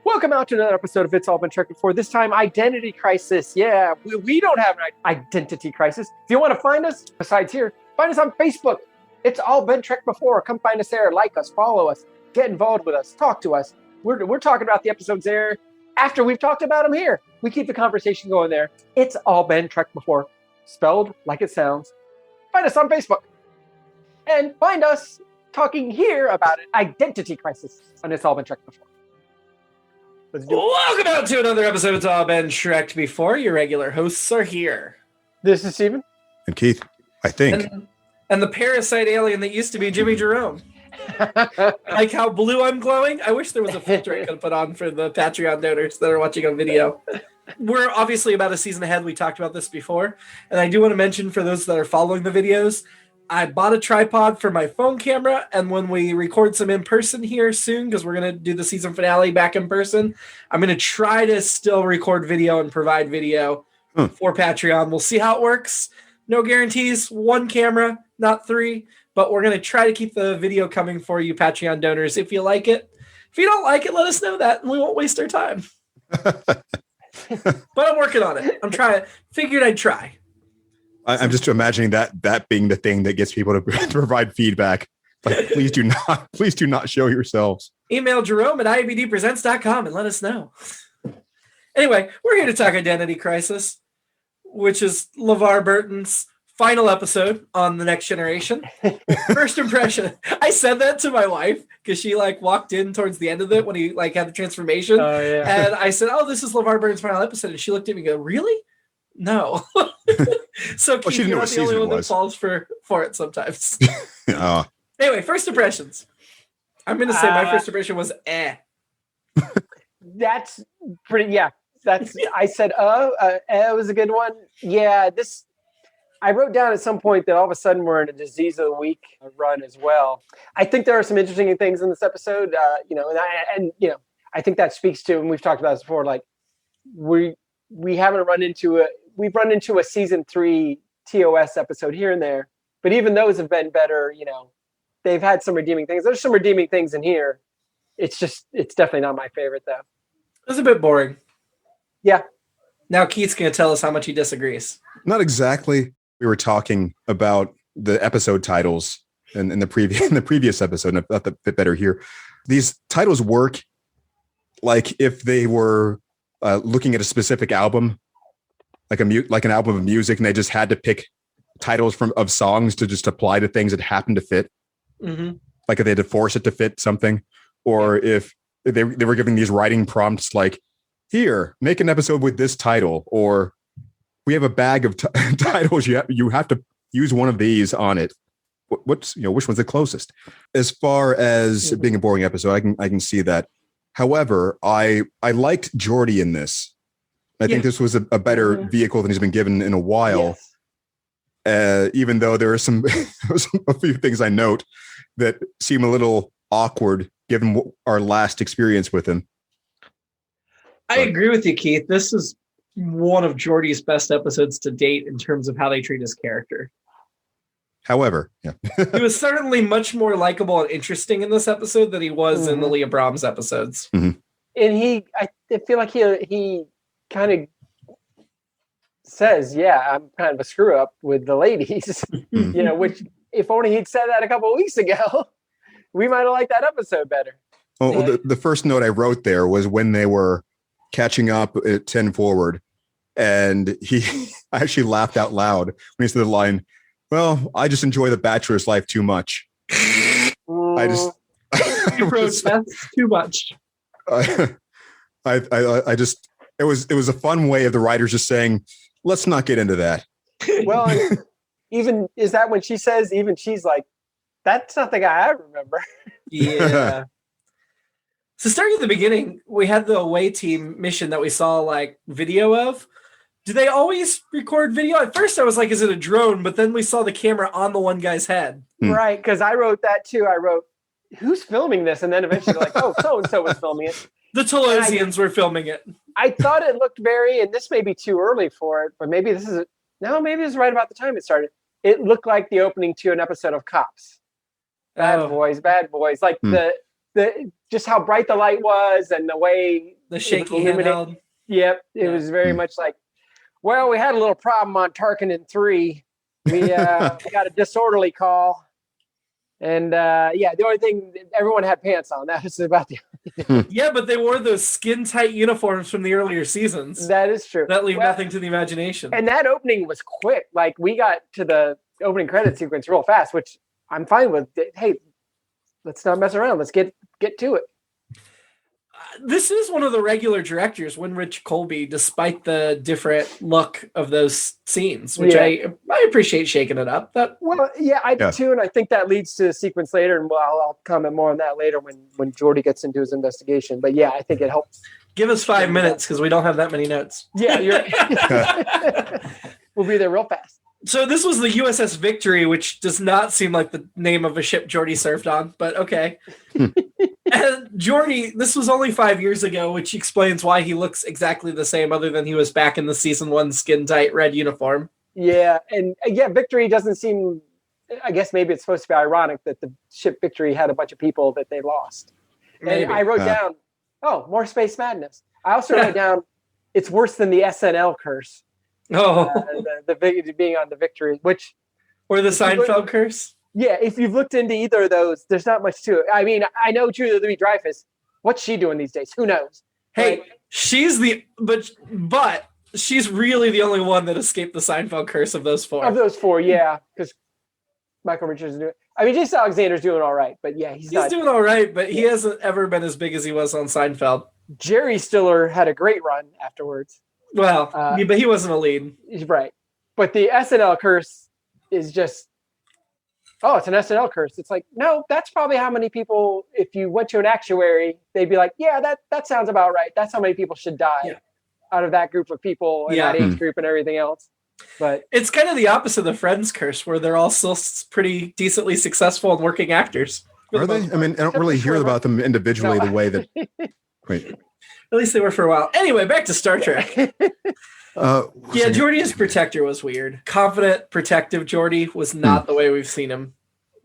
Welcome out to another episode of It's All Been Checked Before. This time, identity crisis. Yeah, we don't have an identity crisis. If you want to find us, besides here, find us on Facebook. It's All Been Checked Before. Come find us there. Like us, follow us, get involved with us, talk to us. We're talking about the episodes there after we've talked about them here. We keep the conversation going there. It's All Been Checked Before. Spelled like it sounds. Find us on Facebook. And find us talking here about an identity crisis on It's All Been Checked Before. Welcome out to another episode of It's All Been Shrek'd Before. Your regular hosts are here. This is Steven. And Keith, I think. And the parasite alien that used to be Jimmy-Jerome. Like how blue I'm glowing? I wish there was a filter I could have put on for the Patreon donors that are watching on video. We're obviously about a season ahead. We talked about this before. And I do want to mention for those that are following the videos, I bought a tripod for my phone camera, and when we record some in-person here soon, because we're going to do the season finale back in person, I'm going to try to still record video and provide video for Patreon. We'll see how it works. No guarantees. One camera, not three, but we're going to try to keep the video coming for you Patreon donors if you like it. If you don't like it, let us know that, and we won't waste our time. But I'm working on it. I'm trying. Figured I'd try. I'm just imagining that being the thing that gets people to provide feedback. Like, please do not show yourselves. Email Jerome at iabdpresents.com and let us know. Anyway, we're here to talk Identity Crisis, which is LeVar Burton's final episode on The Next Generation. First impression. I said that to my wife because she walked in towards the end of it when he had the transformation. Oh, yeah. And I said, this is LeVar Burton's final episode. And she looked at me and go, really? No. So Keith, she didn't know you're what not the only season one it that was. falls for it sometimes. Anyway, first impressions. I'm going to say my first impression was That's pretty, yeah. I said, it was a good one. Yeah, I wrote down at some point that all of a sudden we're in a Disease of the Week run as well. I think there are some interesting things in this episode, I think that speaks to, and we've talked about this before, we've run into a season 3 TOS episode here and there, but even those have been better. They've had some redeeming things. There's some redeeming things in here. It's definitely not my favorite though. It was a bit boring. Yeah. Now Keith's going to tell us how much he disagrees. Not exactly. We were talking about the episode titles in the previous episode, and I thought that fit better here. These titles work like if they were looking at a specific album, like an album of music, and they just had to pick titles of songs to just apply to things that happen to fit. Mm-hmm. Like if they had to force it to fit something, or if they were giving these writing prompts like, here, make an episode with this title, or we have a bag of titles. You have to use one of these on it. Which one's the closest? As far as being a boring episode, I can see that. However, I liked Geordi in this. I think this was a better vehicle than he's been given in a while. Yes. Even though there are a few things I note that seem a little awkward given our last experience with him. I agree with you, Keith. This is one of Geordi's best episodes to date in terms of how they treat his character. However, he was certainly much more likable and interesting in this episode than he was in the Leah Brahms episodes. Mm-hmm. And I feel like he kind of says, I'm kind of a screw up with the ladies, which if only he'd said that a couple of weeks ago, we might have liked that episode better. Well, the first note I wrote there was when they were catching up at 10 forward, and I actually laughed out loud when he said the line, well, I just enjoy the bachelor's life too much. You protest too much. I just, it was a fun way of the writers just saying, let's not get into that. Well, even is that when she says, even she's like, that's not the guy I remember. Yeah. So starting at the beginning, we had the away team mission that we saw video of. Do they always record video? At first I was like, is it a drone? But then we saw the camera on the one guy's head. Right, because I wrote that too. I wrote, who's filming this? And then eventually so-and-so was filming it. The Telosians were filming it. I thought it looked and this may be too early for it, but maybe this is right about the time it started. It looked like the opening to an episode of Cops. Bad boys. Like the just how bright the light was and the way The shaky handheld. Yep, it was very much like, well, we had a little problem on Tarkin 3. We got a disorderly call. And the only thing, everyone had pants on. That was about the Yeah, but they wore those skin-tight uniforms from the earlier seasons. That is true. That leave nothing to the imagination. And that opening was quick. Like, we got to the opening credit sequence real fast, which I'm fine with. Hey, let's not mess around. Let's get to it. This is one of the regular directors, Winrich Colby, despite the different look of those scenes, which I appreciate shaking it up. I do too, and I think that leads to a sequence later, and I'll comment more on that later when Geordi gets into his investigation. But yeah, I think it helps. Give us 5 minutes because we don't have that many notes. Yeah, we'll be there real fast. So this was the USS Victory, which does not seem like the name of a ship Geordi served on, but okay. And Geordi, this was only 5 years ago, which explains why he looks exactly the same, other than he was back in the season 1 skin-tight red uniform. Yeah, and Victory doesn't seem, I guess maybe it's supposed to be ironic that the ship Victory had a bunch of people that they lost. Maybe. And I wrote down, more space madness. I also wrote down, it's worse than the SNL curse. Oh, the being on the Victory, or the Seinfeld curse. Yeah, if you've looked into either of those, there's not much to it. I mean, I know Julia Louis-Dreyfus. What's she doing these days? Who knows? Hey, she's but she's really the only one that escaped the Seinfeld curse of those four. Of those four, yeah, because Michael Richards is doing. I mean, Jason Alexander's doing all right, but yeah, he's doing all right, but he hasn't ever been as big as he was on Seinfeld. Jerry Stiller had a great run afterwards. Well, but he wasn't a lead. Right. But the SNL curse is just, it's an SNL curse. It's like, no, that's probably how many people, if you went to an actuary, they'd be like, yeah, that sounds about right. That's how many people should die out of that group of people and that age group and everything else. But it's kind of the opposite of the Friends curse, where they're all still pretty decently successful and working actors. Are they? I mean, I don't really hear about them individually the way that... Wait. At least they were for a while. Anyway, back to Star Trek. Geordi as Protector was weird. Confident, protective Geordi was not the way we've seen him.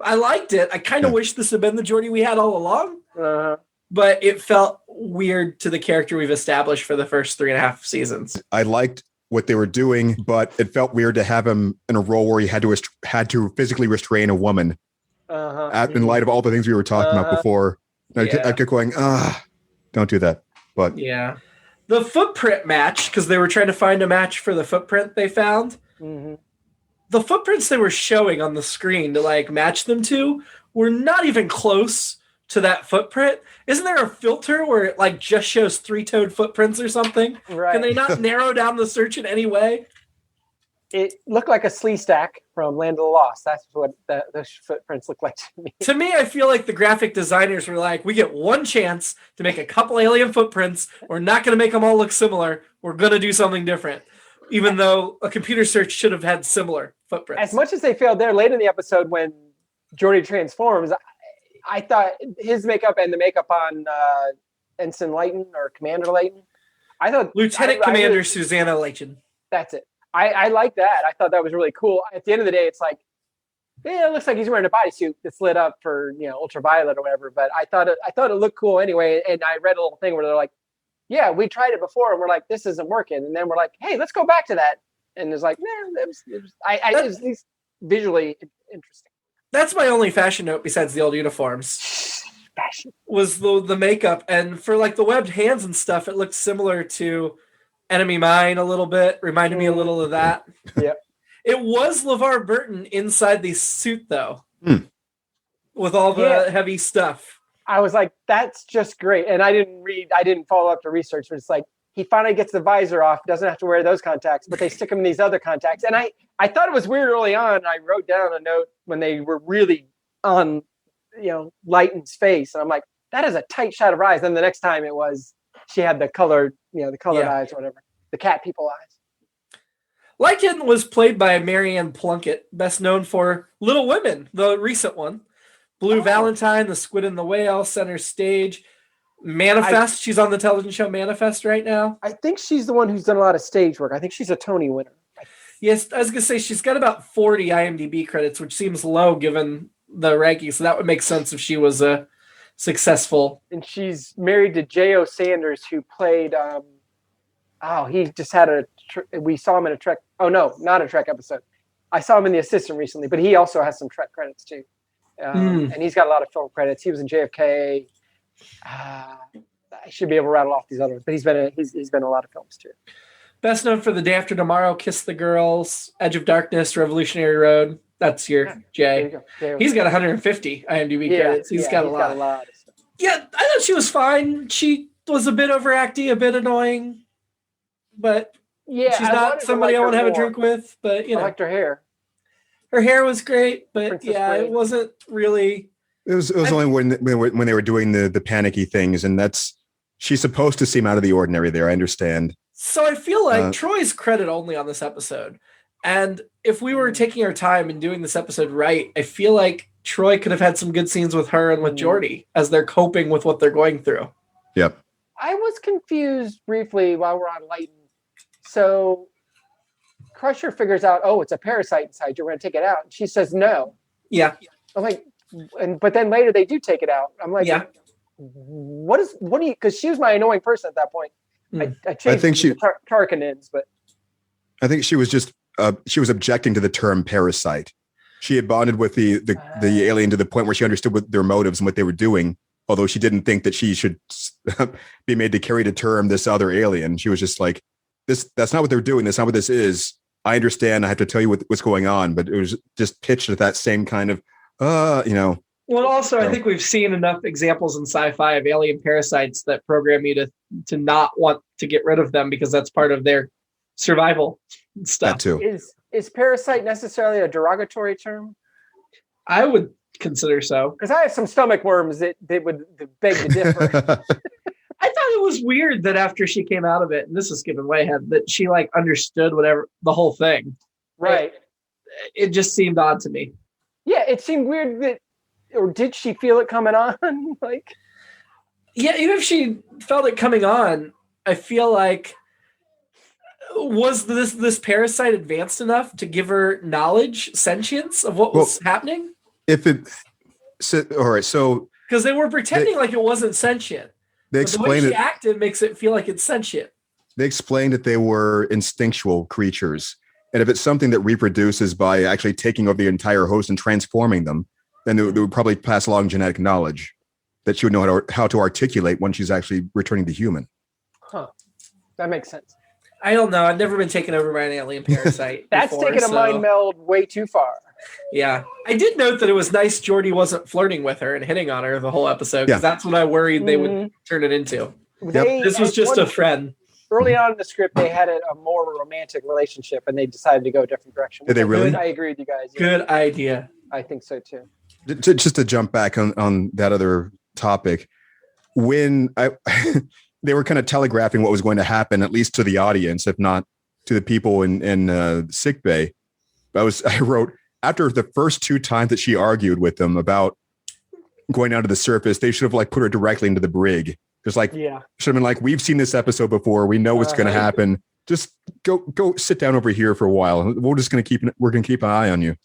I liked it. I kind of wish this had been the Geordi we had all along. But it felt weird to the character we've established for the first 3.5 seasons. I liked what they were doing, but it felt weird to have him in a role where he had to physically restrain a woman. In light of all the things we were talking about before. I kept going, don't do that. But the footprint match, because they were trying to find a match for the footprint they found. The footprints they were showing on the screen to like match them to were not even close to that footprint. Isn't there a filter where it like just shows 3-toed footprints or something? Right. Can they not narrow down the search in any way? It looked like a slee stack from Land of the Lost. That's what those footprints look like to me. To me, I feel like the graphic designers were like, we get one chance to make a couple alien footprints. We're not going to make them all look similar. We're going to do something different. Even though a computer search should have had similar footprints. As much as they failed there late in the episode when Geordi transforms, I thought his makeup and the makeup on Ensign Layton or Commander Layton, I thought Lieutenant Commander Susanna Layton. That's it. I like that. I thought that was really cool. At the end of the day, it's like, it looks like he's wearing a bodysuit that's lit up for ultraviolet or whatever. But I thought it looked cool anyway. And I read a little thing where they're like, yeah, we tried it before, and we're like, this isn't working. And then we're like, hey, let's go back to that. And it's like, it was at least visually interesting. That's my only fashion note besides the old uniforms. Fashion was the makeup, and for like the webbed hands and stuff, it looked similar to Enemy Mine a little bit. Reminded me a little of that. Yep. It was LeVar Burton inside the suit though, with all the heavy stuff. I was like, that's just great. And I didn't follow up the research, but it's like he finally gets the visor off, doesn't have to wear those contacts, but they stick him in these other contacts. And I thought it was weird early on. I wrote down a note when they were really on, Layton's face. And I'm like, that is a tight shot of her eyes. Then the next time it was, she had the colored, the colored eyes or whatever, the cat people eyes. Layton was played by Marianne Plunkett, best known for Little Women, the recent one. Blue Valentine, The Squid and the Whale, Center Stage, Manifest. She's on the television show Manifest right now. I think she's the one who's done a lot of stage work. I think she's a Tony winner. Yes, I was going to say she's got about 40 IMDb credits, which seems low given the rankings. So that would make sense if she was a successful. And she's married to J.O. Sanders, who played. He just had we saw him in a Trek. Oh no, not a Trek episode. I saw him in The Assistant recently, but he also has some Trek credits too. And he's got a lot of film credits. He was in JFK. I should be able to rattle off these other ones, but he's been in a lot of films too. Best known for The Day After Tomorrow, Kiss the Girls, Edge of Darkness, Revolutionary Road. That's your Jay. He's got 150 IMDb credits. He's got a lot of stuff. Yeah, I thought she was fine. She was a bit overacting, a bit annoying, but she's not somebody I want to have a drink with. But I liked her hair. Her hair was great, but Princess Bride. It wasn't really. It was only when they were doing the panicky things, and she's supposed to seem out of the ordinary there. I understand. So I feel like Troy's credit only on this episode. And if we were taking our time and doing this episode right, I feel like Troy could have had some good scenes with her and with Geordi as they're coping with what they're going through. Yep. I was confused briefly while we're on Lighten. So Crusher figures out, it's a parasite inside. You're going to take it out. And she says no. Yeah. I'm like, but then later they do take it out. I'm like, what do you? Because she was my annoying person at that point. I changed Tarkinins, but I think she was just she was objecting to the term parasite. She had bonded with the alien to the point where she understood what their motives and what they were doing, although she didn't think that she should be made to carry the term this other alien. She was just like, that's not what they're doing. That's not what this is. I understand. I have to tell you what's going on, but it was just pitched at that same kind of, Well, also, I think we've seen enough examples in sci-fi of alien parasites that program you to not want to get rid of them because that's part of their survival stuff. That too. Is parasite necessarily a derogatory term? I would consider so. Because I have some stomach worms that would beg to differ. I thought it was weird that after she came out of it, and this is giving way ahead, that she understood the whole thing. Right. It just seemed odd to me. Yeah, it seemed weird that. Or did she feel it coming on? Yeah, even if she felt it coming on, I feel like was this parasite advanced enough to give her knowledge, sentience of what was happening? All right, so because they were pretending like it wasn't sentient. They explained the way she acted makes it feel like it's sentient. They explained that they were instinctual creatures, and if it's something that reproduces by actually taking over the entire host and transforming them, then they would probably pass along genetic knowledge that she would know how to articulate when she's actually returning to human. Huh. That makes sense. I don't know. I've never been taken over by an alien parasite. That's taken a mind meld way too far. Yeah. I did note that it was nice Geordi wasn't flirting with her and hitting on her the whole episode, because that's what I worried they would turn it into. This was just a friend. Early on in the script, they had a more romantic relationship, and they decided to go a different direction. Did they really? I agree with you guys. Good idea. I think so too. Just to jump back on that other topic, when they were kind of telegraphing what was going to happen, at least to the audience, if not to the people in sick bay, I wrote, after the first two times that she argued with them about going down to the surface, they should have put her directly into the brig. Just should have been like, we've seen this episode before. We know what's going to happen. Just go sit down over here for a while. We're going to keep an eye on you.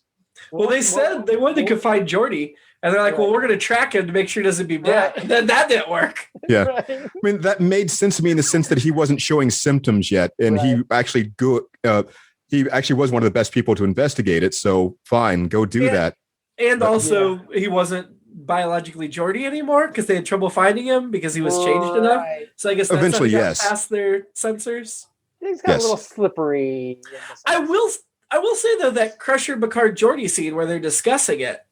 Well, they said they wanted to confine Geordi, and they're like, well, we're going to track him to make sure he doesn't be dead. And then that didn't work. Yeah. I mean, that made sense to me in the sense that he wasn't showing symptoms yet. And he actually was one of the best people to investigate it. So fine, go do that. And also he wasn't biologically Geordi anymore because they had trouble finding him because he was changed enough. So I guess that's eventually, past their sensors. He's got a little slippery. I will say though that Crusher Picard Geordi scene where they're discussing it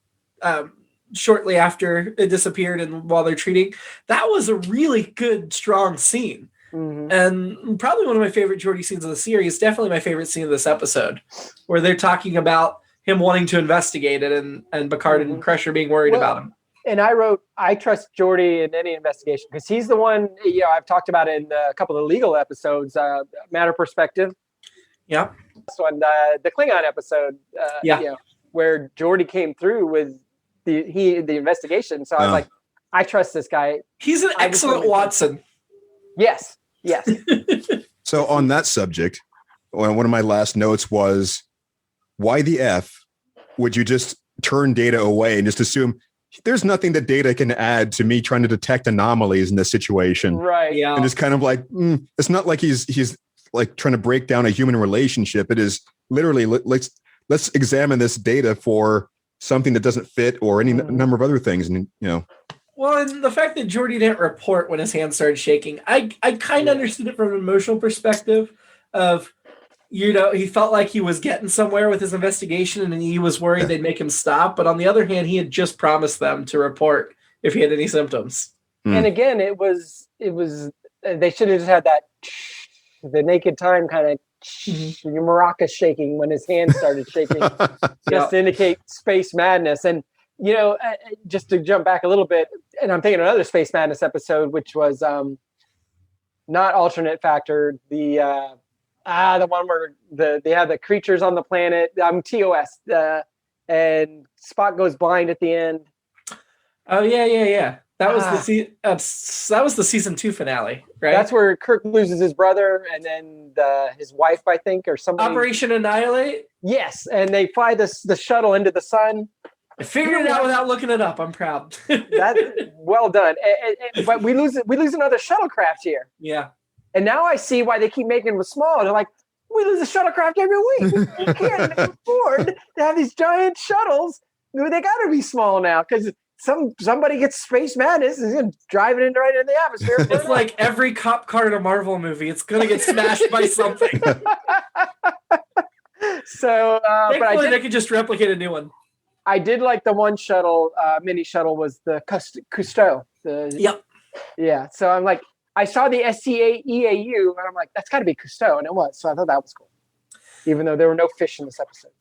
shortly after it disappeared and while they're treating, that was a really good, strong scene. Mm-hmm. And probably one of my favorite Geordi scenes of the series, definitely my favorite scene of this episode, where they're talking about him wanting to investigate it and Picard and Crusher being worried about him. And I wrote, I trust Geordi in any investigation because he's the one, I've talked about it in a couple of legal episodes, Matter Perspective. Yeah. So on the Klingon episode, where Geordi came through with the investigation. So I was like, I trust this guy. He's an excellent Watson. Yes. So on that subject, one of my last notes was, why the F would you just turn Data away and just assume there's nothing that Data can add to me trying to detect anomalies in this situation. Right. Yeah. And it's kind of like, it's not like he's like trying to break down a human relationship. It is literally, let's examine this data for something that doesn't fit or any number of other things. And, Well, and the fact that Geordi didn't report when his hand started shaking, I kind of understood it from an emotional perspective of, he felt like he was getting somewhere with his investigation and he was worried they'd make him stop. But on the other hand, he had just promised them to report if he had any symptoms. And again, it was they should have just had that the naked time kind of your maracas shaking when his hand started shaking just to indicate space madness. And just to jump back a little bit, and I'm thinking another Space Madness episode, which was not alternate factor, the one where they have the creatures on the planet, TOS, and Spock goes blind at the end. Oh yeah. That was that was the season 2 finale, right? That's where Kirk loses his brother and then his wife, I think, or somebody. Operation Annihilate. Yes, and they fly the shuttle into the sun. I figured it out without looking it up. I'm proud. That's well done. But we lose another shuttlecraft here. Yeah. And now I see why they keep making them small. They're like, we lose a shuttlecraft every week. We can't afford to have these giant shuttles. They got to be small now because somebody gets space madness and is going to drive it right into the atmosphere. It's like every cop car in a Marvel movie. It's going to get smashed by something. So, thankfully, they could just replicate a new one. I did like the one shuttle, mini shuttle was the Cousteau. Yep. Yeah. So I'm like, I saw the SCAEAU and I'm like, that's got to be Cousteau. And it was. So I thought that was cool. Even though there were no fish in this episode.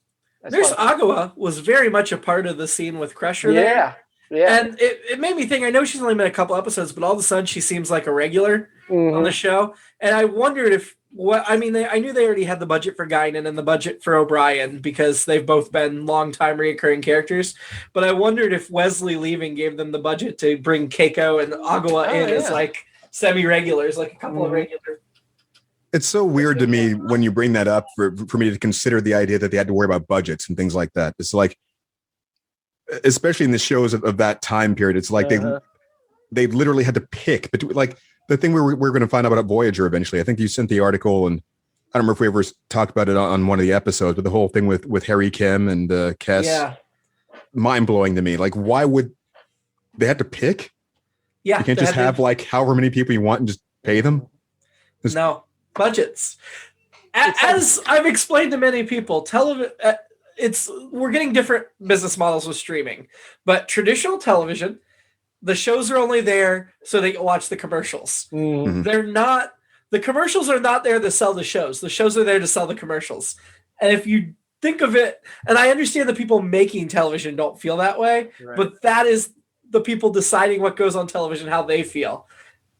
Nurse Agawa was very much a part of the scene with Crusher there. Yeah. And it made me think, I know she's only been a couple episodes, but all of a sudden she seems like a regular on the show. And I wondered I knew they already had the budget for Guinan and the budget for O'Brien because they've both been long-time reoccurring characters. But I wondered if Wesley leaving gave them the budget to bring Keiko and Agawa in as like semi-regulars, like a couple of regulars. It's so weird to me when you bring that up for me to consider the idea that they had to worry about budgets and things like that. It's like, especially in the shows of that time period, it's like they literally had to pick between, like the thing we're going to find out about Voyager eventually. I think you sent the article, and I don't remember if we ever talked about it on one of the episodes, but the whole thing with Harry Kim and Kes, mind blowing to me. Like, why would they have to pick? Yeah, you can't just have like however many people you want and just pay them. No budgets. As I've explained to many people, we're getting different business models with streaming, but traditional television, the shows are only there so they can watch the commercials. The commercials are not there to sell the shows. The shows are there to sell the commercials. And if you think of it, and I understand the people making television don't feel that way, but that is the people deciding what goes on television, how they feel.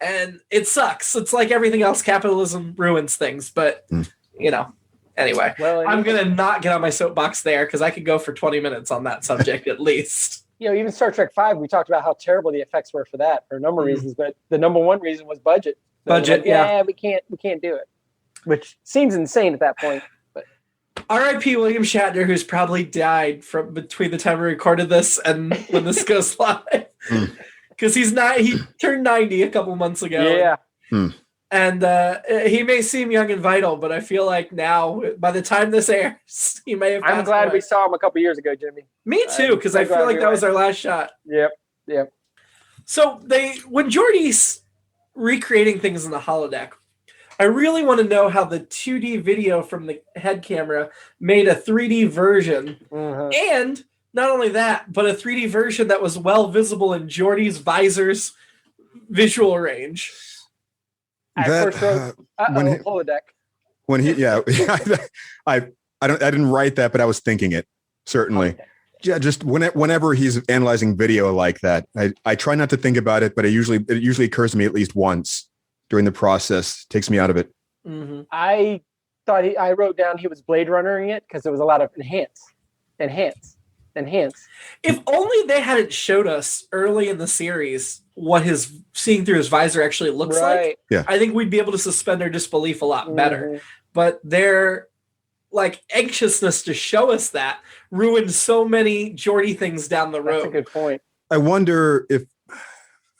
And it sucks. It's like everything else. Capitalism ruins things, but anyway, I'm going to not get on my soapbox there because I could go for 20 minutes on that subject at least. Even Star Trek V, we talked about how terrible the effects were for that for a number of reasons, but the number one reason was budget. So we can't do it, which seems insane at that point. But R.I.P. William Shatner, who's probably died from between the time we recorded this and when this goes live, because he turned 90 a couple months ago. Yeah. And he may seem young and vital, but I feel like now, by the time this airs, he may have passed I'm glad away. we saw him a couple years ago, Jimmy. Me too, because I feel like that was our last shot. Yep. So when Geordi's recreating things in the holodeck, I really want to know how the 2D video from the head camera made a 3D version. And not only that, but a 3D version that was well visible in Geordi's visor's visual range. Holodeck. When he, I didn't write that, but I was thinking it certainly. Okay. Yeah, just whenever he's analyzing video like that, I try not to think about it, but it usually occurs to me at least once during the process. Takes me out of it. I thought I wrote down he was Blade Runnering it because there was a lot of enhance. If only they hadn't showed us early in the series what his seeing through his visor actually looks like. Yeah. I think we'd be able to suspend our disbelief a lot better. But their like anxiousness to show us that ruined so many Geordi things down the road. That's a good point. I wonder if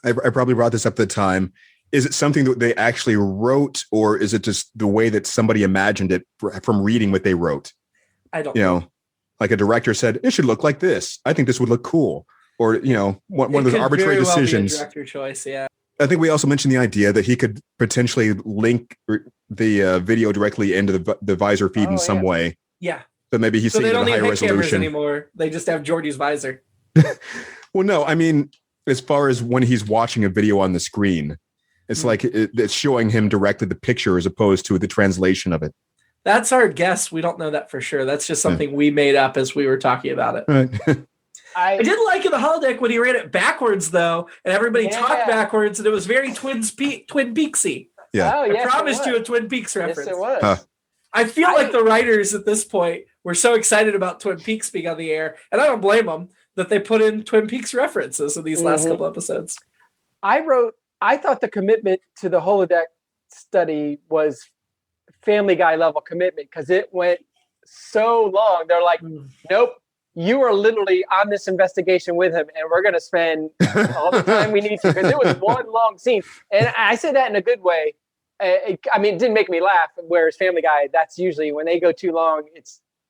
I probably brought this up at the time. Is it something that they actually wrote, or is it just the way that somebody imagined it from reading what they wrote? I don't know. Like a director said, it should look like this. I think this would look cool. Or, one of those arbitrary decisions. Well, director choice, yeah. I think we also mentioned the idea that he could potentially link the video directly into the VISOR feed in some way. Yeah. So maybe he's seeing it at a higher resolution anymore. They just have Geordi's VISOR. Well, no, I mean, as far as when he's watching a video on the screen, it's like it's showing him directly the picture as opposed to the translation of it. That's our guess. We don't know that for sure. That's just something we made up as we were talking about it. Right. I did like in the holodeck when he ran it backwards, though, and everybody talked backwards, and it was very Twin Peaksy. Yeah. Oh, I promised you a Twin Peaks reference. Yes, it was. I feel like the writers at this point were so excited about Twin Peaks being on the air, and I don't blame them, that they put in Twin Peaks references in these last couple episodes. I thought the commitment to the holodeck study was Family Guy level commitment because it went so long. They're like, nope, you are literally on this investigation with him, and we're going to spend all the time we need to, because it was one long scene. And I say that in a good way. It didn't make me laugh, whereas Family Guy, that's usually when they go too long,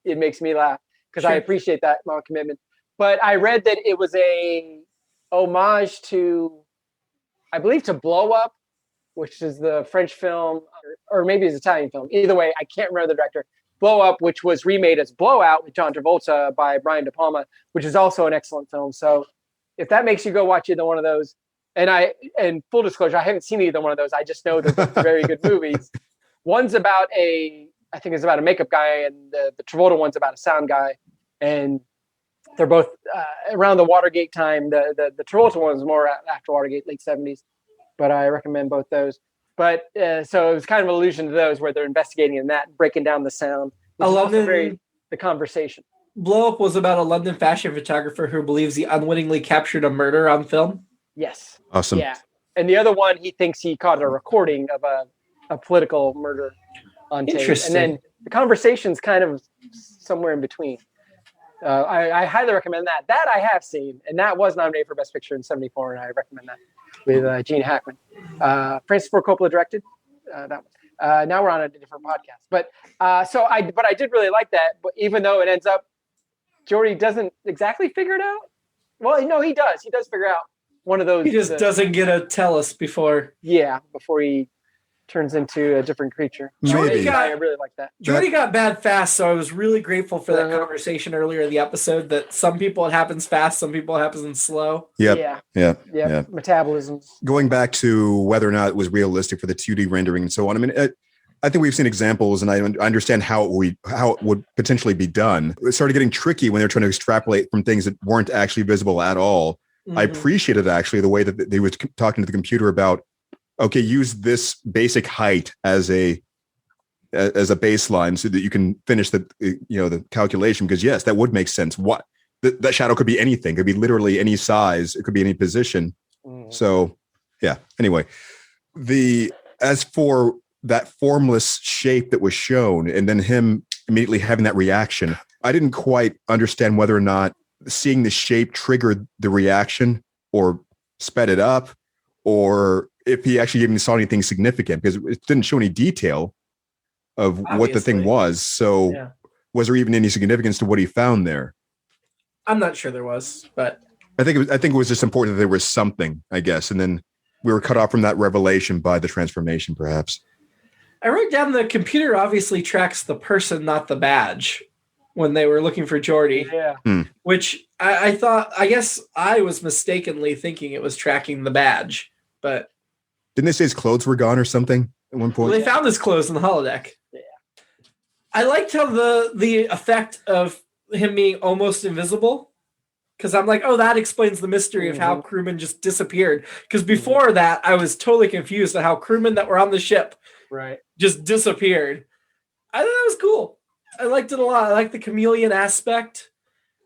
it makes me laugh because I appreciate that long commitment. But I read that it was a homage to, I believe, to Blow Up, which is the French film, or maybe it's an Italian film. Either way, I can't remember the director. Blow Up, which was remade as Blowout with John Travolta by Brian De Palma, which is also an excellent film. So if that makes you go watch either one of those, and full disclosure, I haven't seen either one of those. I just know they're very good movies. One's about I think it's about a makeup guy, and the Travolta one's about a sound guy. And they're both around the Watergate time. The Travolta one's more after Watergate, late 70s. But I recommend both those. But so it was kind of an allusion to those where they're investigating in that, breaking down the sound. The conversation. Blow Up was about a London fashion photographer who believes he unwittingly captured a murder on film. Yes. Awesome. Yeah. And the other one, he thinks he caught a recording of a political murder on tape. Interesting. And then the conversation's kind of somewhere in between. I highly recommend that. That I have seen, and that was nominated for Best Picture in '74, and I recommend that with Gene Hackman. Francis Ford Coppola directed that one. Now we're on a different podcast, but I did really like that. But even though it ends up, Geordi doesn't exactly figure it out. Well, no, he does. He does figure out one of those. He just doesn't get to tell us before. Yeah, before he turns into a different creature. I really like that. Geordi got bad fast, so I was really grateful for that conversation earlier in the episode that some people it happens fast, some people it happens slow. Yeah. Metabolisms. Going back to whether or not it was realistic for the 2D rendering and so on. I mean, I think we've seen examples, and I understand how it would potentially be done. It started getting tricky when they're trying to extrapolate from things that weren't actually visible at all. I appreciated actually the way that they were talking to the computer about, okay, use this basic height as a baseline so that you can finish the calculation. Because yes, that would make sense. What that shadow could be anything. It could be literally any size. It could be any position. So yeah. Anyway, as for that formless shape that was shown, and then him immediately having that reaction, I didn't quite understand whether or not seeing the shape triggered the reaction or sped it up, or if he actually even saw anything significant, because it didn't show any detail of what the thing was. So was there even any significance to what he found there? I'm not sure there was, but I think it was just important that there was something, I guess. And then we were cut off from that revelation by the transformation, perhaps. I wrote down the computer obviously tracks the person, not the badge, when they were looking for Geordi. Yeah. Which I thought, I guess I was mistakenly thinking it was tracking the badge, but didn't they say his clothes were gone or something at one point? Well, they found his clothes in the holodeck. Yeah. I liked how the effect of him being almost invisible, because I'm like, oh, that explains the mystery of how crewmen just disappeared. Because before that, I was totally confused at how crewmen that were on the ship just disappeared. I thought that was cool. I liked it a lot. I like the chameleon aspect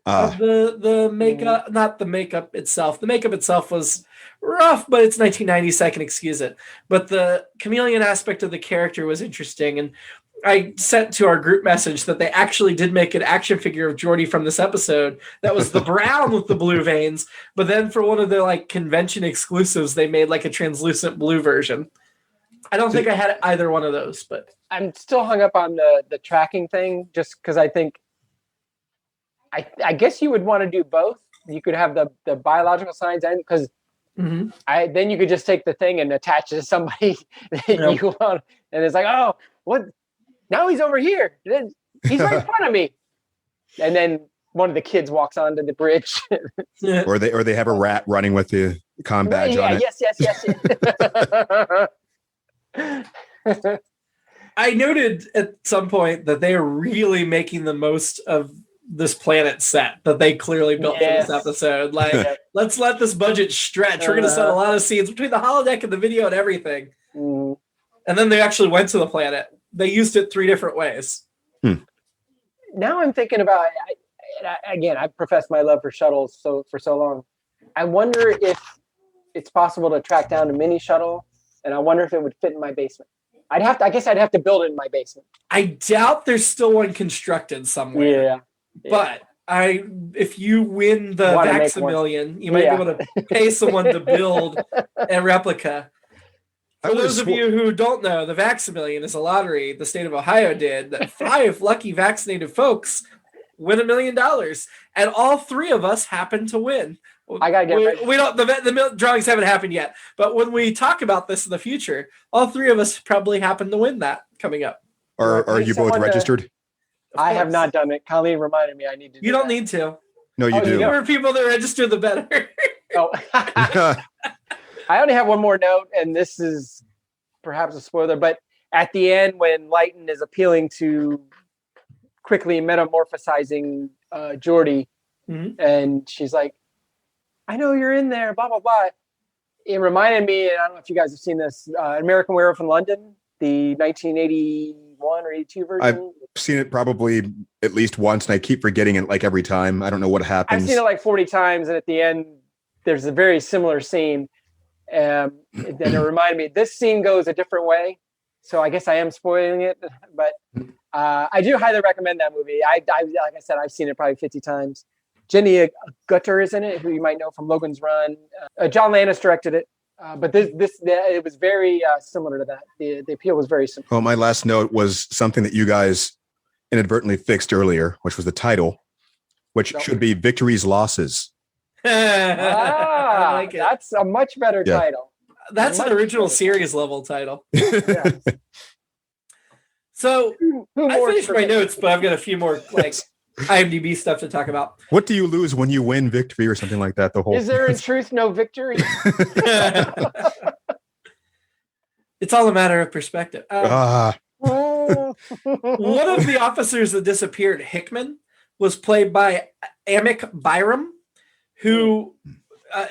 of the makeup, not the makeup itself. The makeup itself was rough, but it's 1990, so I can excuse it. But the chameleon aspect of the character was interesting. And I sent to our group message that they actually did make an action figure of Geordi from this episode that was the brown with the blue veins, but then for one of their like convention exclusives, they made like a translucent blue version. I don't think I had either one of those, but I'm still hung up on the tracking thing just because I think I guess you would want to do both. You could have the biological signs and because then you could just take the thing and attach it to somebody that you want, and it's like, oh, what? Now he's over here. He's right in front of me. And then one of the kids walks onto the bridge. or they have a rat running with the comm badge on it. Yes. I noted at some point that they are really making the most of this planet set that they clearly built for this episode. Like, let's let this budget stretch. We're going to set a lot of scenes between the holodeck and the video and everything. And then they actually went to the planet. They used it 3 different ways. Now I'm thinking about, again, I've professed my love for shuttles for so long. I wonder if it's possible to track down a mini shuttle, and I wonder if it would fit in my basement. I guess I'd have to build it in my basement. I doubt there's still one constructed somewhere. Yeah. But if you win the Vax-A-Million, you might be able to pay someone to build a replica. For those of you who don't know, the Vax-A-Million is a lottery the state of Ohio did that 5 lucky vaccinated folks win $1 million, and all 3 of us happen to win. I gotta get ready. We don't. The drawings haven't happened yet, but when we talk about this in the future, all 3 of us probably happen to win that coming up. Are you both registered? I have not done it. Colleen reminded me I need to. You don't need to. No, you do. The more people that register, the better. I only have one more note, and this is perhaps a spoiler, but at the end when Lighton is appealing to quickly metamorphosizing Geordi, and she's like, I know you're in there, blah, blah, blah. It reminded me, and I don't know if you guys have seen this, American Werewolf in London, the 1981 or 82 version. I've seen it probably at least once, and I keep forgetting it like every time. I don't know what happens. I've seen it like 40 times, and at the end, there's a very similar scene. Then it reminded me, this scene goes a different way. So I guess I am spoiling it, but I do highly recommend that movie. I like I said, I've seen it probably 50 times. Jenny Gutter is in it, who you might know from Logan's Run. John Landis directed it, but it was very similar to that. The appeal was very similar. Well, my last note was something that you guys inadvertently fixed earlier, which was the title, which should be Victory's Losses. I like it. That's a much better title. That's an original series level title. So I finished my notes, but I've got a few more like IMDb stuff to talk about. What do you lose when you win victory or something like that? Is there in truth no victory? It's all a matter of perspective. One of the officers that disappeared, Hickman, was played by Amick Byram, who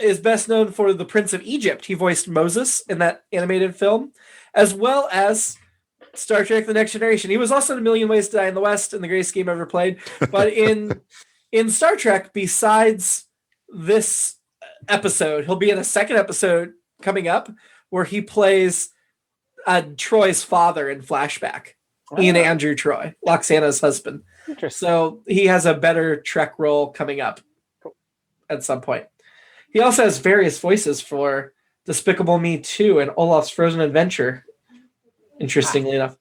is best known for The Prince of Egypt. He voiced Moses in that animated film, as well as Star Trek The Next Generation. He was also in A Million Ways to Die in the West and The Greatest Game Ever Played. But in Star Trek, besides this episode, he'll be in a second episode coming up where he plays Troy's father in flashback. Ian Andrew Troy, Loxana's husband. So he has a better Trek role coming up at some point. He also has various voices for Despicable Me 2 and Olaf's Frozen Adventure, interestingly enough.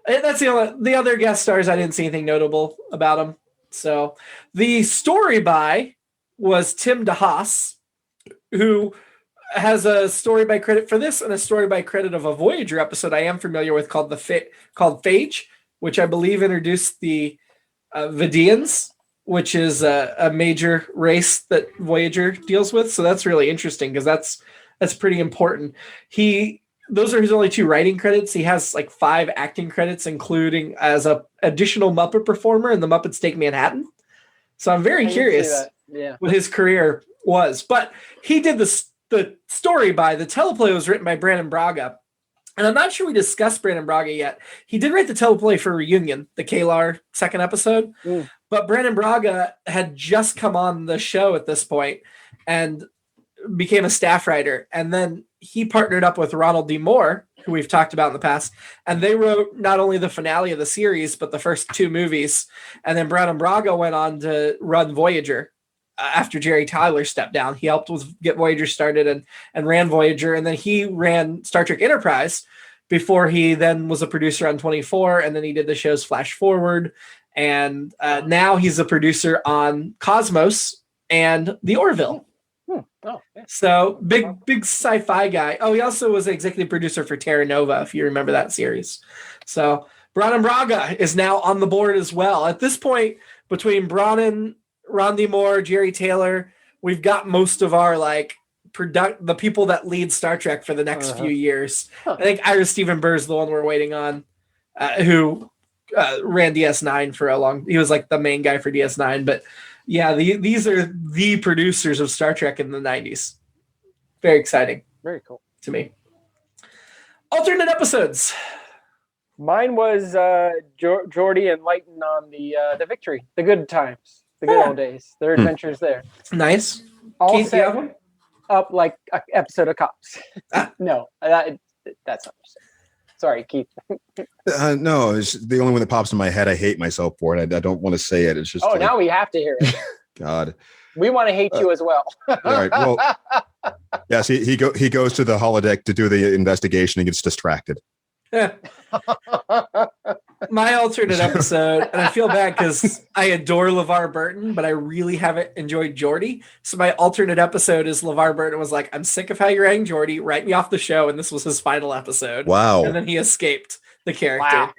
That's the other guest stars. I didn't see anything notable about them. So the story by was Tim DeHaas, who has a story by credit for this and a story by credit of a Voyager episode I am familiar with called Phage, which I believe introduced the Vidians, which is a major race that Voyager deals with. So that's really interesting because that's pretty important. Those are his only 2 writing credits. He has like 5 acting credits, including as a additional Muppet performer in The Muppets Take Manhattan. So I'm very curious what his career was. But he did the story by the teleplay was written by Brandon Braga. And I'm not sure we discussed Brandon Braga yet. He did write the teleplay for Reunion, the Kalar second episode. But Brandon Braga had just come on the show at this point and became a staff writer, and then he partnered up with Ronald D. Moore, who we've talked about in the past, and they wrote not only the finale of the series, but the first 2 movies. And then Brown and Braga went on to run Voyager after Jerry Tyler stepped down. He helped get Voyager started and ran Voyager, and then he ran Star Trek Enterprise before he then was a producer on 24, and then he did the shows Flash Forward, and now he's a producer on Cosmos and The Orville. Oh, yeah. So big sci-fi guy. Oh, he also was the executive producer for Terra Nova, if you remember that series. So Brannon Braga is now on the board as well. At this point, between Brannon, Ron D. Moore, Jerry Taylor, we've got most of our the people that lead Star Trek for the next few years. I think Ira Stephen Burr is the one we're waiting on, who ran DS9 for a long. He was like the main guy for DS9, but. Yeah, these are the producers of Star Trek in the 90s. Very exciting. Very cool. To me. Alternate episodes. Mine was Geordi and Lighton on the Victory, the good times, the good old days, their adventures there. Nice. All Keith, set up like an episode of Cops. No, that's not. Sorry, Keith. No, it's the only one that pops in my head. I hate myself for it. I don't want to say it. It's just. Oh, now we have to hear it. God. We want to hate you as well. All right. Well, yes, he goes to the holodeck to do the investigation and gets distracted. My alternate episode, and I feel bad because I adore LeVar Burton, but I really haven't enjoyed Geordi. So my alternate episode is LeVar Burton was like, I'm sick of how you're writing Geordi, write me off the show, and this was his final episode. Wow. And then he escaped the character. Wow.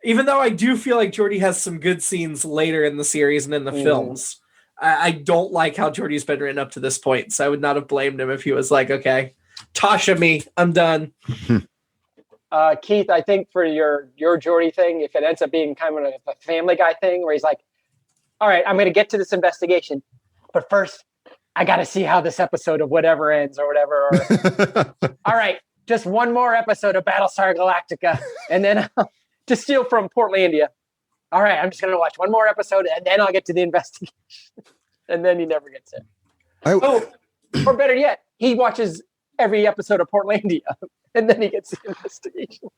Even though I do feel like Geordi has some good scenes later in the series and in the films, I don't like how Geordi's been written up to this point, so I would not have blamed him if he was like, okay, Tasha me, I'm done. Keith, I think for your Geordi thing, if it ends up being kind of a Family Guy thing where he's like, all right, I'm going to get to this investigation, but first I got to see how this episode of whatever ends or whatever. Or, all right, just one more episode of Battlestar Galactica and then to steal from Portlandia. All right, I'm just going to watch one more episode and then I'll get to the investigation. And then he never gets it. Or better yet, he watches every episode of Portlandia. And then he gets the investigation.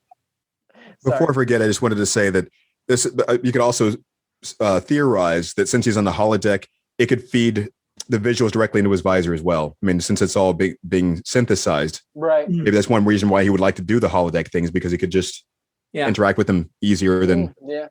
Before I forget, I just wanted to say that this you could also theorize that since he's on the holodeck, it could feed the visuals directly into his visor as well. I mean, since it's all being synthesized, right? Maybe that's one reason why he would like to do the holodeck things, because he could just interact with them easier than. Yeah.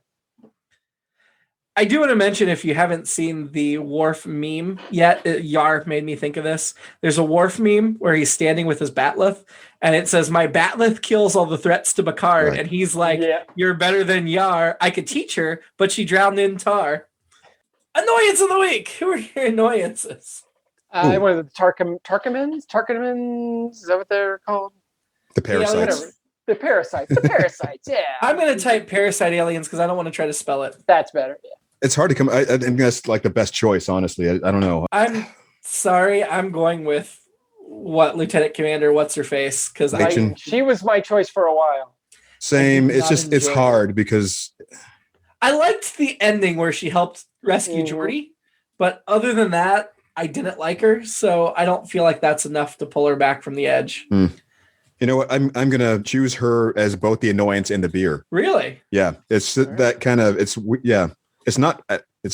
I do want to mention, if you haven't seen the Worf meme yet, Yar made me think of this. There's a Worf meme where he's standing with his batleth, and it says, "My batleth kills all the threats to Picard," right. And he's like, "You're better than Yar. I could teach her, but she drowned in tar." Annoyance of the week. Who are your annoyances? One of the Tarkamans. Is that what they're called? The parasites. Yeah, the parasites. Yeah. I'm going to type parasite aliens because I don't want to try to spell it. That's better. Yeah. It's hard to come. I think that's like the best choice, honestly. I don't know. I'm sorry. I'm going with Lieutenant Commander What's Her Face, because she was my choice for a while. Same. It's hard because I liked the ending where she helped rescue Geordi, but other than that, I didn't like her. So I don't feel like that's enough to pull her back from the edge. You know what? I'm gonna choose her as both the annoyance and the beer. Really? Yeah. It's that kind of. It's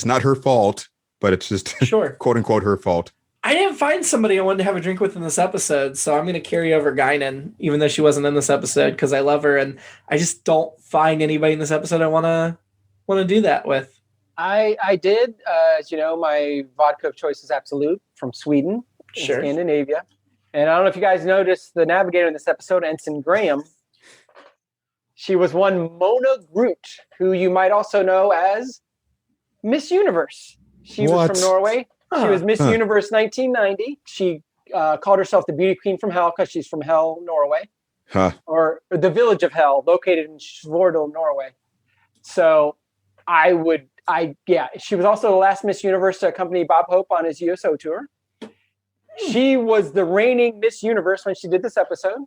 not her fault, but it's just quote unquote her fault. I didn't find somebody I wanted to have a drink with in this episode, so I'm going to carry over Guinan, even though she wasn't in this episode, because I love her, and I just don't find anybody in this episode I want to do that with. I did. As you know, my vodka of choice is Absolute from Sweden, Scandinavia. And I don't know if you guys noticed the navigator in this episode, Ensign Graham. She was one Mona Groot, who you might also know as Miss Universe. She was from Norway. She was Miss Universe 1990. She called herself the Beauty Queen from Hell because she's from Hell, Norway. Or the village of Hell, located in Svordal, Norway. So she was also the last Miss Universe to accompany Bob Hope on his USO tour. She was the reigning Miss Universe when she did this episode.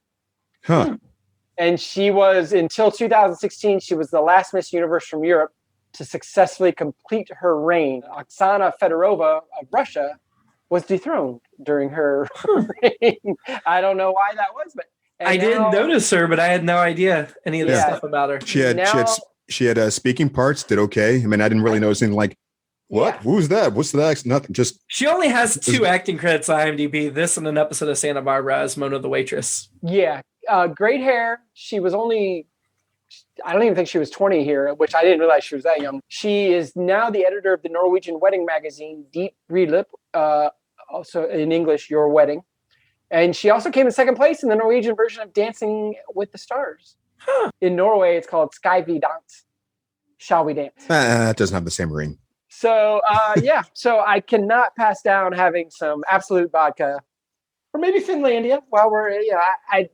And she was, until 2016, she was the last Miss Universe from Europe to successfully complete her reign. Oksana Fedorova of Russia was dethroned during her reign. I don't know why that was, but I didn't notice her, but I had no idea any of the stuff about her. She had speaking parts, did okay. I mean, I didn't really notice anything like, what? Yeah. Who's that? What's the accent? Nothing. Just she only has 2 acting credits on IMDb. This and an episode of Santa Barbara as Mona the waitress. Yeah, great hair. She was only, I don't even think she was 20 here, which I didn't realize she was that young. She is now the editor of the Norwegian wedding magazine, Deep Bryllup, also in English, Your Wedding. And she also came in second place in the Norwegian version of Dancing with the Stars. Huh. In Norway, it's called Skal vi dans. Shall we dance? it doesn't have the same ring. So, so I cannot pass down having some Absolute vodka. Or maybe Finlandia while we're,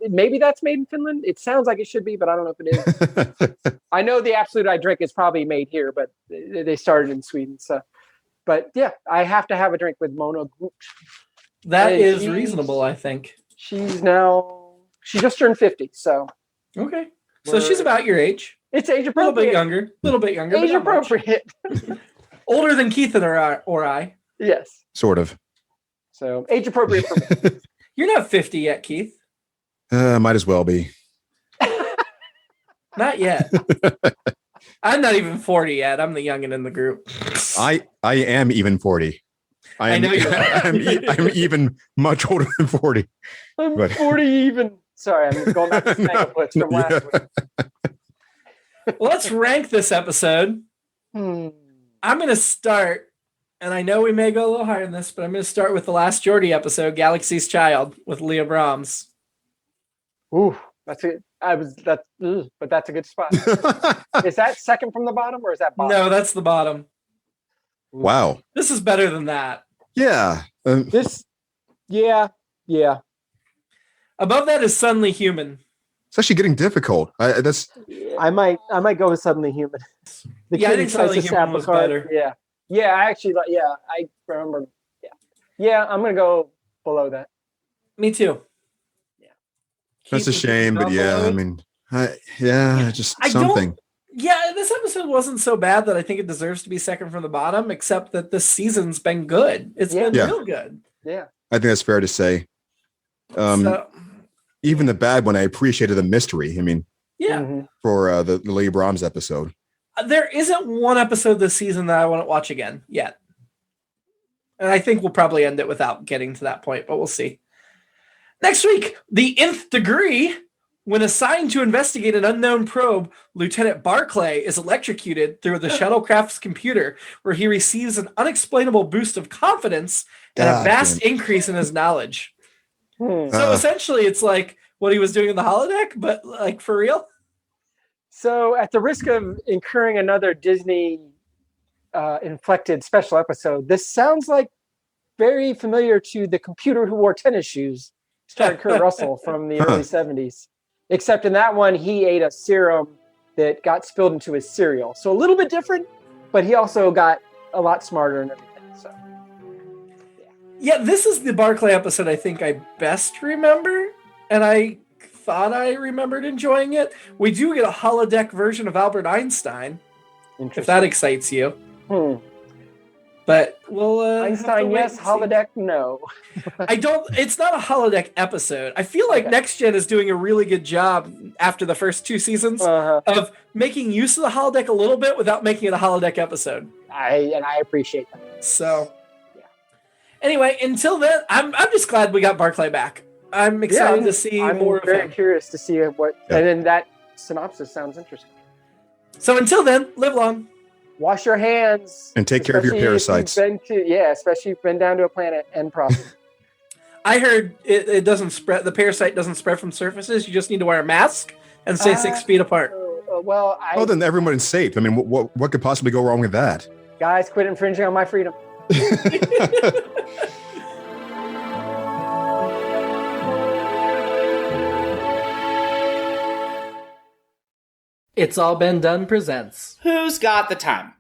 maybe that's made in Finland. It sounds like it should be, but I don't know if it is. I know the Absolute I drink is probably made here, but they started in Sweden. So, but yeah, I have to have a drink with Mona. That is reasonable, I think. She just turned 50, so. Okay. So she's about your age. It's age appropriate. A little bit younger. Age appropriate. Older than Keith or I. Yes. Sort of. So age appropriate for me. You're not 50 yet, Keith. Might as well be. Not yet. I'm not even 40 yet. I'm the youngin' in the group. I am even 40. I know you are. I'm even much older than 40. I'm 40 even. Sorry, I'm going back to Snaggleputs from last week. Let's rank this episode. I'm going to start, and I know we may go a little higher than this, but I'm going to start with the last Geordi episode, Galaxy's Child, with Leah Brahms. Ooh, that's it. But that's a good spot. Is that second from the bottom, or is that bottom? No, that's the bottom. Wow. This is better than that. Yeah. Yeah. Above that is Suddenly Human. It's actually getting difficult. I might go with Suddenly Human. I think Suddenly Human was better. Yeah. I actually I remember. Yeah. I'm gonna go below that. Me too. Yeah. That's a shame, but I mean, just something. This episode wasn't so bad that I think it deserves to be second from the bottom, except that this season's been good. It's been real good. Yeah. I think that's fair to say. Even the bad one, I appreciated the mystery. I mean, for the Leah Brahms episode. There isn't one episode this season that I want to watch again yet. And I think we'll probably end it without getting to that point, but we'll see. Next week, the Nth Degree. When assigned to investigate an unknown probe, Lieutenant Barclay is electrocuted through the shuttlecraft's computer, where he receives an unexplainable boost of confidence and a vast increase in his knowledge. So essentially, it's like what he was doing in the holodeck, but like for real. So at the risk of incurring another Disney inflected special episode, this sounds like very familiar to The Computer Who Wore Tennis Shoes, starring Kurt Russell from the early 70s. Except in that one, he ate a serum that got spilled into his cereal. So a little bit different, but he also got a lot smarter and everything. So, yeah, this is the Barclay episode I think I best remember, and I thought I remembered enjoying it. We do get a holodeck version of Albert Einstein, if that excites you. But we'll Einstein, yes. Holodeck, no. It's not a holodeck episode. I feel like Next Gen is doing a really good job after the first 2 seasons of making use of the holodeck a little bit without making it a holodeck episode. I appreciate that. So, anyway, until then, I'm just glad we got Barclay back. I'm excited to see more of him. I'm very curious to see what, and then that synopsis sounds interesting. So until then, live long. Wash your hands. And take care of your parasites. Especially if you've been down to a planet and prospered. I heard it doesn't spread. The parasite doesn't spread from surfaces. You just need to wear a mask and stay 6 feet apart. Then everyone's safe. I mean, what could possibly go wrong with that? Guys, quit infringing on my freedom. It's All Been Done presents Who's Got the Time?